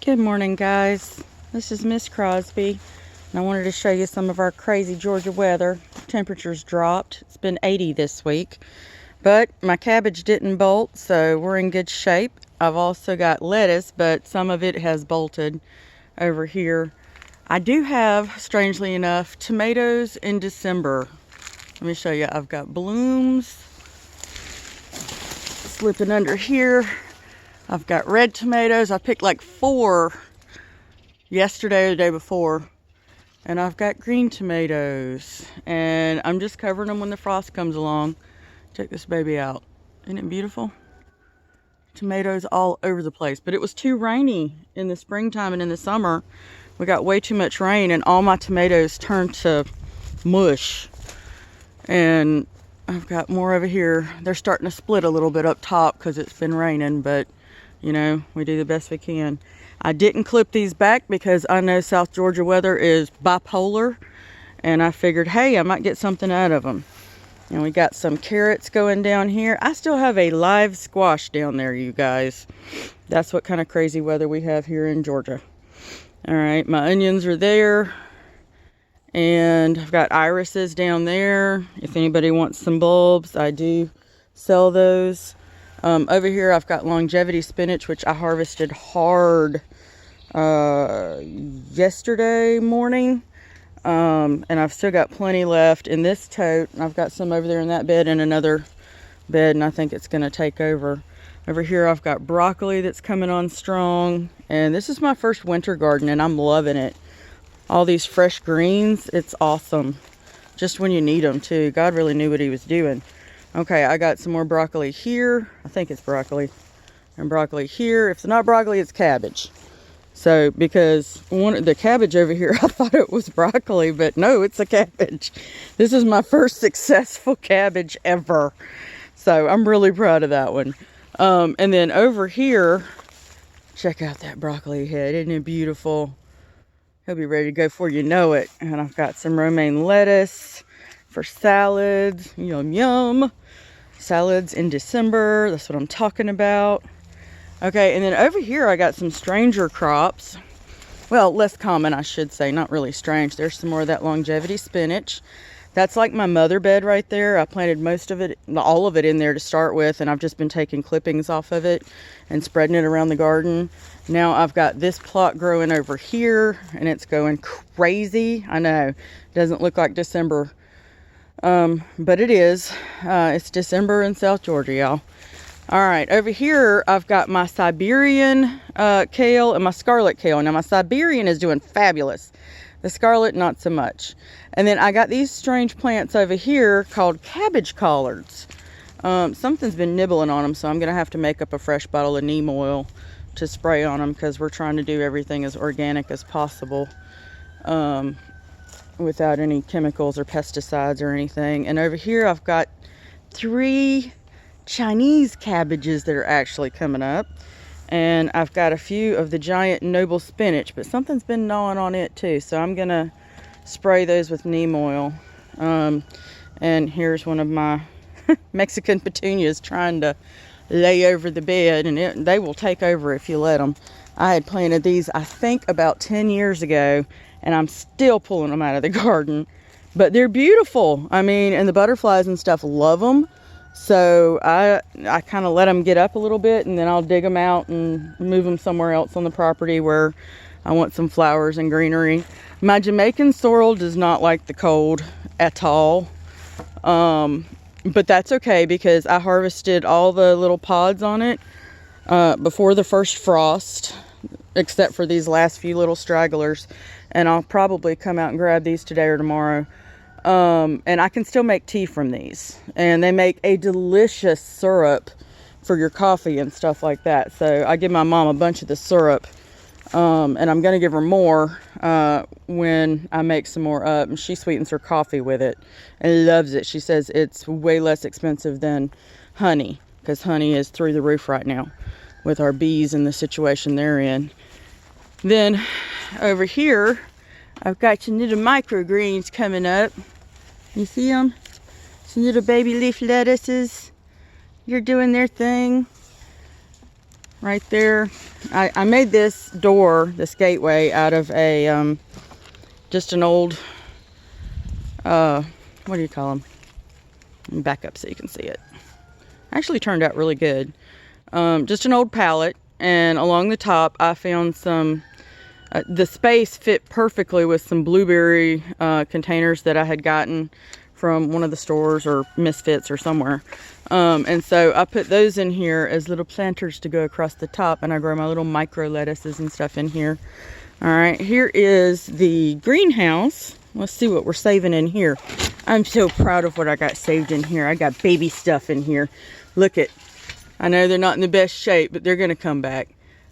Good morning, guys. This is Miss Crosby, and I wanted to show you some of our crazy Georgia weather. Temperatures dropped. It's been 80 this week, but my cabbage didn't bolt, so we're in good shape. I've also got lettuce, but some of it has bolted over here. I do have, strangely enough, tomatoes in December. Let me show you. I've got blooms slipping under here. I've got red tomatoes. I picked like 4 yesterday or the day before. And I've got green tomatoes. And I'm just covering them when the frost comes along. Check this baby out. Isn't it beautiful? Tomatoes all over the place. But it was too rainy in the springtime and in the summer. We got way too much rain and all my tomatoes turned to mush. And I've got more over here. They're starting to split a little bit up top because it's been raining, but you know, we do the best we can. I didn't clip these back because I know South Georgia weather is bipolar, and I figured, hey, I might get something out of them. And we got some carrots going down here. I still have a live squash down there, you guys. That's what kind of crazy weather we have here in Georgia. All right, my onions are there. And I've got irises down there. If anybody wants some bulbs, I do sell those. Over here, I've got longevity spinach, which I harvested hard yesterday morning. And I've still got plenty left in this tote. I've got some over there in that bed and another bed, and I think it's going to take over. Over here, I've got broccoli that's coming on strong. And this is my first winter garden, and I'm loving it. All these fresh greens, it's awesome. Just when you need them, too. God really knew what he was doing. Okay, I got some more broccoli here. I think it's broccoli. And broccoli here. If it's not broccoli, it's cabbage. So, because the cabbage over here, I thought it was broccoli, but no, it's a cabbage. This is my first successful cabbage ever. So, I'm really proud of that one. And then over here, check out that broccoli head. Isn't it beautiful? He'll be ready to go before you know it. And I've got some romaine lettuce for salads. Yum, yum. Salads in December. That's what I'm talking about. Okay, and then over here I got some stranger crops. Well, less common, I should say. Not really strange. There's some more of that longevity spinach. That's like my mother bed right there. I planted most of it, all of it in there to start with, and I've just been taking clippings off of it and spreading it around the garden. Now I've got this plot growing over here, and it's going crazy. I know, it doesn't look like December, but it is. It's December in South Georgia, y'all. All right, over here I've got my Siberian kale and my Scarlet Kale. Now my Siberian is doing fabulous. The Scarlet, not so much. And then I got these strange plants over here called Cabbage Collards. Something's been nibbling on them, so I'm going to have to make up a fresh bottle of neem oil to spray on them because we're trying to do everything as organic as possible without any chemicals or pesticides or anything. And over here I've got 3 Chinese cabbages that are actually coming up. And I've got a few of the giant noble spinach, but something's been gnawing on it too. So I'm going to spray those with neem oil. And here's one of my Mexican petunias trying to lay over the bed, and they will take over if you let them. I had planted these, I think, about 10 years ago, and I'm still pulling them out of the garden. But they're beautiful. I mean, and the butterflies and stuff love them. So I kind of let them get up a little bit, and then I'll dig them out and move them somewhere else on the property where I want some flowers and greenery. My Jamaican sorrel does not like the cold at all. But that's okay because I harvested all the little pods on it before the first frost, except for these last few little stragglers. And I'll probably come out and grab these today or tomorrow. And I can still make tea from these, and they make a delicious syrup for your coffee and stuff like that. So I give my mom a bunch of the syrup, and I'm going to give her more, when I make some more up, and she sweetens her coffee with it and loves it. She says it's way less expensive than honey, because honey is through the roof right now with our bees and the situation they're in. Then over here, I've got some little microgreens coming up. You see them? Some little baby leaf lettuces. You're doing their thing. right there. I made this door, this gateway, out of a just an old what do you call them? Let me back up so you can see it. Actually turned out really good. Just an old pallet, and along the top I found some the space fit perfectly with some blueberry containers that I had gotten from one of the stores or Misfits or somewhere. And so I put those in here as little planters to go across the top, and I grow my little micro lettuces and stuff in here. All right, here is the greenhouse. Let's see what we're saving in here. I'm so proud of what I got saved in here. I got baby stuff in here. Look at, I know they're not in the best shape, but they're gonna come back.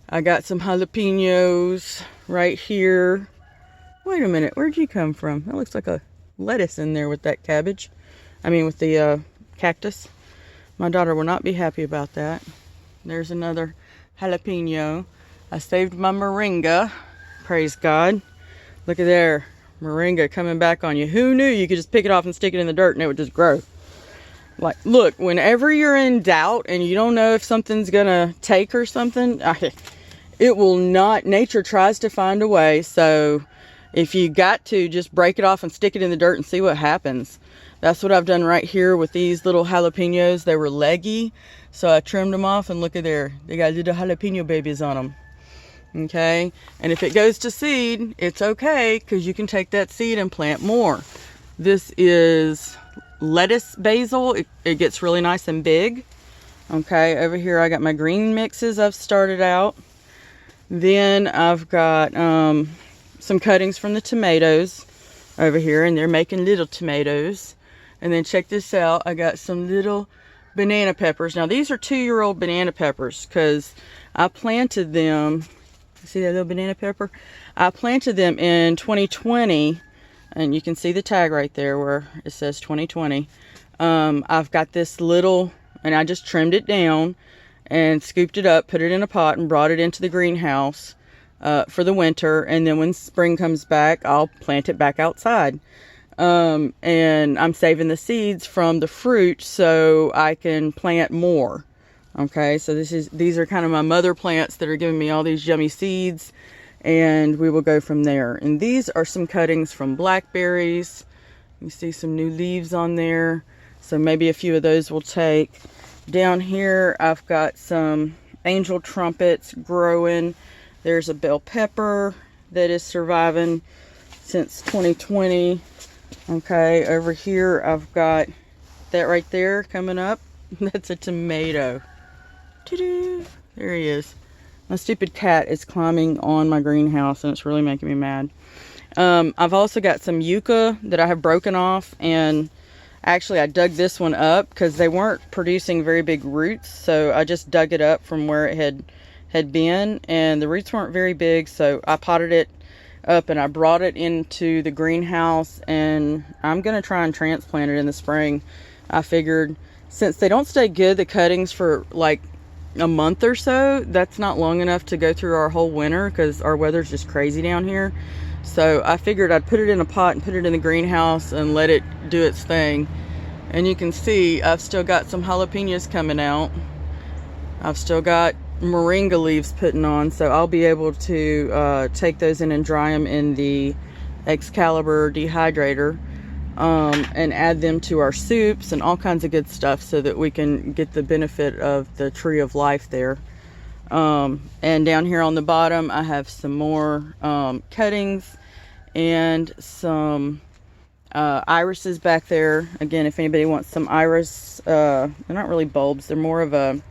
I got some jalapenos right here. Wait a minute, where'd you come from? That looks like a lettuce in there with that cabbage. I mean with the cactus. My daughter will not be happy about that. There's another jalapeno. I saved my moringa. Praise God. Look at there. Moringa coming back on you. Who knew you could just pick it off and stick it in the dirt and it would just grow? Like, look, whenever you're in doubt and you don't know if something's gonna take or something, it will not. Nature tries to find a way. So if you got to, just break it off and stick it in the dirt and see what happens. That's what I've done right here with these little jalapenos. They were leggy, so I trimmed them off, and look at there. They got little jalapeno babies on them. Okay, and if it goes to seed, it's okay, because you can take that seed and plant more. This is lettuce basil. It gets really nice and big. Okay, over here I got my green mixes I've started out. Then I've got some cuttings from the tomatoes over here, and they're making little tomatoes. And then check this out, I got some little banana peppers. Now these are 2-year-old banana peppers, because I planted them. See that little banana pepper? I planted them in 2020, and you can see the tag right there where it says 2020. I've got this little, and I just trimmed it down and scooped it up, put it in a pot, and brought it into the greenhouse for the winter. And then when spring comes back, I'll plant it back outside. And I'm saving the seeds from the fruit so I can plant more. Okay, so these are kind of my mother plants that are giving me all these yummy seeds, and we will go from there. And these are some cuttings from blackberries. You see some new leaves on there, so maybe a few of those will take. Down here I've got some angel trumpets growing. There's a bell pepper that is surviving since 2020. Okay, over here I've got that right there coming up. That's a tomato. There he is. My stupid cat is climbing on my greenhouse, and it's really making me mad. I've also got some yucca that I have broken off, and actually I dug this one up because they weren't producing very big roots, so I just dug it up from where it had been, and the roots weren't very big, so I potted it up and I brought it into the greenhouse, and I'm gonna try and transplant it in the spring. I figured since they don't stay good, the cuttings, for like a month or so, that's not long enough to go through our whole winter, because our weather's just crazy down here. So I figured I'd put it in a pot and put it in the greenhouse and let it do its thing. And you can see I've still got some jalapenos coming out. I've still got moringa leaves putting on, so I'll be able to take those in and dry them in the Excalibur dehydrator, and add them to our soups and all kinds of good stuff, so that we can get the benefit of the tree of life there. And down here on the bottom I have some more cuttings and some irises back there. Again, if anybody wants some iris, they're not really bulbs, they're more of a,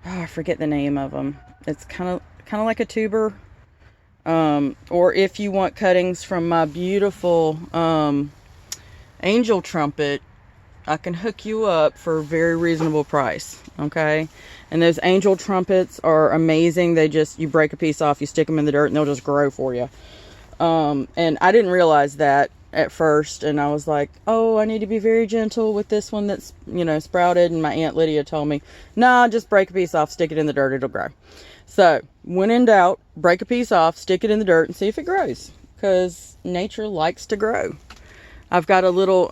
I forget the name of them. It's kind of like a tuber. Or if you want cuttings from my beautiful angel trumpet, I can hook you up for a very reasonable price. Okay, and those angel trumpets are amazing. They just, you break a piece off, you stick them in the dirt, and they'll just grow for you. And I didn't realize that at first, and I was like, oh, I need to be very gentle with this one that's, you know, sprouted. And my Aunt Lydia told me, nah, just break a piece off, stick it in the dirt, it'll grow. So when in doubt, break a piece off, stick it in the dirt, and see if it grows, because nature likes to grow. I've got a little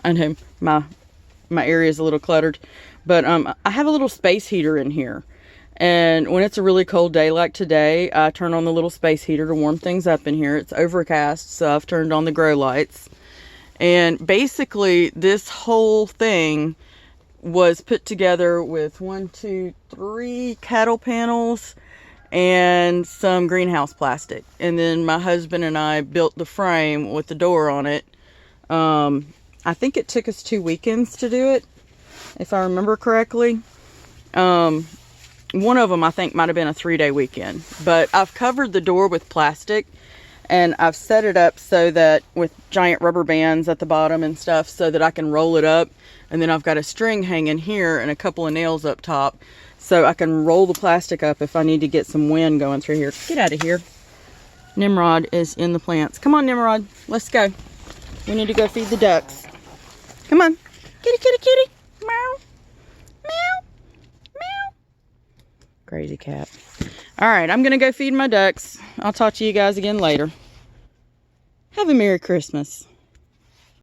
I know my area is a little cluttered, but I have a little space heater in here, And when it's a really cold day like today, I turn on the little space heater to warm things up in here. It's overcast, so I've turned on the grow lights. And basically, this whole thing was put together with 1, 2, 3 cattle panels and some greenhouse plastic. And then my husband and I built the frame with the door on it. I think it took us 2 weekends to do it, if I remember correctly. One of them I think might have been a 3-day weekend. But I've covered the door with plastic, and I've set it up so that with giant rubber bands at the bottom and stuff, so that I can roll it up. And then I've got a string hanging here and a couple of nails up top, so I can roll the plastic up if I need to get some wind going through here. Get out of here. Nimrod is in the plants. Come on, Nimrod. Let's go. We need to go feed the ducks. Come on. Kitty, kitty, kitty. Meow. Meow. Meow. Crazy cat. All right, I'm going to go feed my ducks. I'll talk to you guys again later. Have a Merry Christmas.